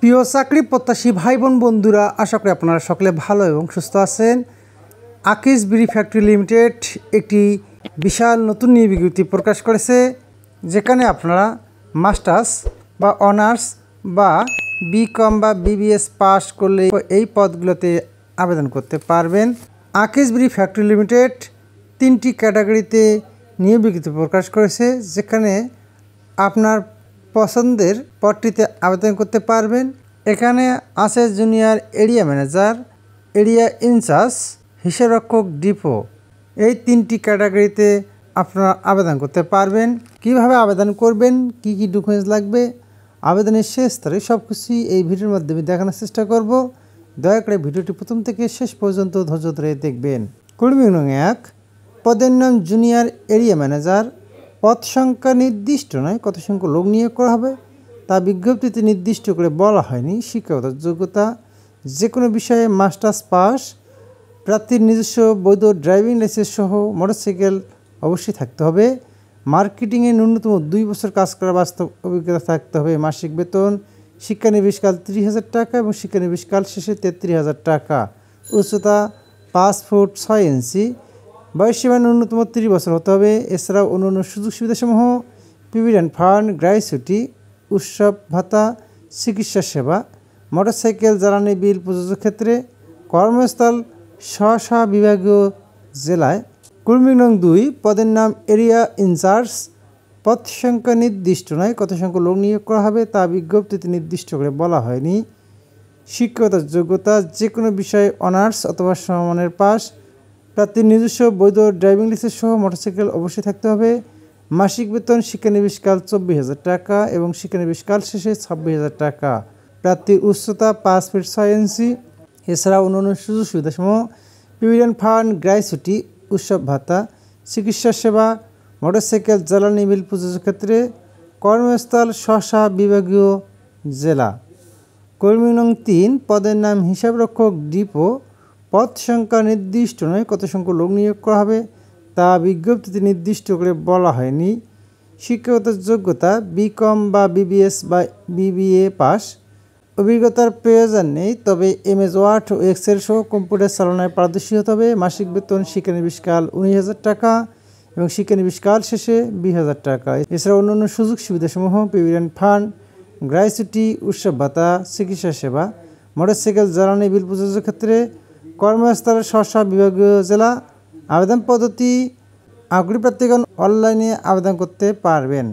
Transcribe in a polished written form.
প্রিয় চাকরি প্রত্যাশী ভাই বোন বন্ধুরা, আশা করি আপনারা সকলে ভালো এবং সুস্থ আছেন। আকিজ বিড়ি ফ্যাক্টরি লিমিটেড একটি বিশাল নতুন নিয়োগ বিজ্ঞপ্তি প্রকাশ করেছে, যেখানে আপনারা মাস্টার্স বা অনার্স বা বিকম বা বিবিএস পাস করলে এই পদগুলোতে আবেদন করতে পারবেন। আকিজ বিড়ি ফ্যাক্টরি লিমিটেড 3টি ক্যাটাগরিতে নিয়োগ বিজ্ঞপ্তি প্রকাশ করেছে, যেখানে আপনার পছন্দের পদটিতে আবেদন করতে পারবেন। এখানে আছে junior area manager, area incharge, হিসাবরক্ষক, ডিপো। এই 3টি ক্যাটাগরিতে আপনারা আবেদন করতে পারবেন। কিভাবে আবেদন করবেন, কি কি ডকুমেন্টস লাগবে, আবেদনের শেষ তারিখ, সব কিছুই এই ভিডিওর মাধ্যমে দেখানোর চেষ্টা করব। দয়া করে ভিডিওটি প্রথম থেকে শেষ পর্যন্ত ধৈর্য ধরে দেখবেন। কর্মী নং 1, পদের নাম জুনিয়র এরিয়া ম্যানেজার। পদ সংখ্যা নির্দিষ্ট নয়, কত সংখ্যক লোক নিয়োগ করা হবে তা বিজ্ঞপ্তিতে নির্দিষ্ট করে বলা হয়নি। শিক্ষাগত যোগ্যতা যে কোনো বিষয়ে মাস্টার্স পাস, প্রার্থীর নিজস্ব বৈধ ড্রাইভিং লাইসেন্স সহ মোটরসাইকেল অবশ্যই থাকতে হবে। মার্কেটিংয়ে ন্যূনতম 2 বছর কাজ করার বাস্তব অভিজ্ঞতা থাকতে হবে। মাসিক বেতন শিক্ষানবিশকাল 30,000 টাকা এবং শিক্ষানবিশকাল শেষে 33,000 টাকা। উচ্চতা 5 ফুট 6 ইঞ্চি। বয়সসীমা ন্যূনতম 30 বছর হতে হবে। এছাড়াও অন্যান্য সুযোগ সুবিধাসমূহ প্রভিডেন্ট ফান্ড, গ্র্যাচুইটি, উৎসব ভাতা, চিকিৎসা সেবা, মোটরসাইকেল জ্বালানি বিল প্রযোজ্য ক্ষেত্রে। কর্মস্থল স্ব বিভাগীয় জেলায়। কর্মী নং 2, পদের নাম এরিয়া ইনচার্জ। পদ সংখ্যা নির্দিষ্ট নয়, কত সংখ্যক লোক নিয়োগ করা হবে তা বিজ্ঞপ্তিতে নির্দিষ্ট করে বলা হয়নি। শিক্ষাগত যোগ্যতা যে কোনো বিষয়ে অনার্স অথবা সমমানের পাস, প্রার্থীর নিজস্ব বৈধ ড্রাইভিং লাইসেন্স সহ মোটরসাইকেল অবশ্যই থাকতে হবে। মাসিক বেতন শিক্ষানবিশকাল 24,000 টাকা এবং শিক্ষানবিশকাল শেষে 26,000 টাকা। প্রার্থীর উচ্চতা 5 ফিট 6 ইঞ্চি। এছাড়াও অন্যান্য সুযোগ সুবিধাসমূহ প্রভিডেন্ট ফান্ড, গ্র্যাচুইটি, উৎসব ভাতা, চিকিৎসা সেবা, মোটরসাইকেল জ্বালানি বিল প্রযোজ্য ক্ষেত্রে। কর্মস্থল স্ব বিভাগীয় জেলা। কর্মী নং 3, পদের নাম হিসাবরক্ষক, ডিপো। পদ সংখ্যা নির্দিষ্ট নয়, কত সংখ্যক লোক নিয়োগ করা হবে তা বিজ্ঞপ্তিতে নির্দিষ্ট করে বলা হয়নি। শিক্ষাগত যোগ্যতা বিকম বা বিবিএস বা বিবিএ পাস। অভিজ্ঞতার প্রয়োজন নেই, তবে MS ওয়ার্ড ও এক্সেল সহ কম্পিউটার চালনায় পারদর্শী হতে হবে। মাসিক বেতন শিক্ষানবিশকাল 19,000 টাকা এবং শিক্ষানবিশকাল শেষে 20,000 টাকা। এছাড়া অন্যান্য সুযোগ সুবিধাসমূহ প্রভিডেন্ট ফান্ড, গ্র্যাচুইটি, উৎসব ভাতা, চিকিৎসা সেবা, মোটরসাইকেল জ্বালানি বিল প্রযোজ্য ক্ষেত্রে। কর্মস্থল স্ব বিভাগীয় জেলা। আবেদন পদ্ধতি আগ্রহী প্রার্থীগণ অনলাইনে আবেদন করতে পারবেন।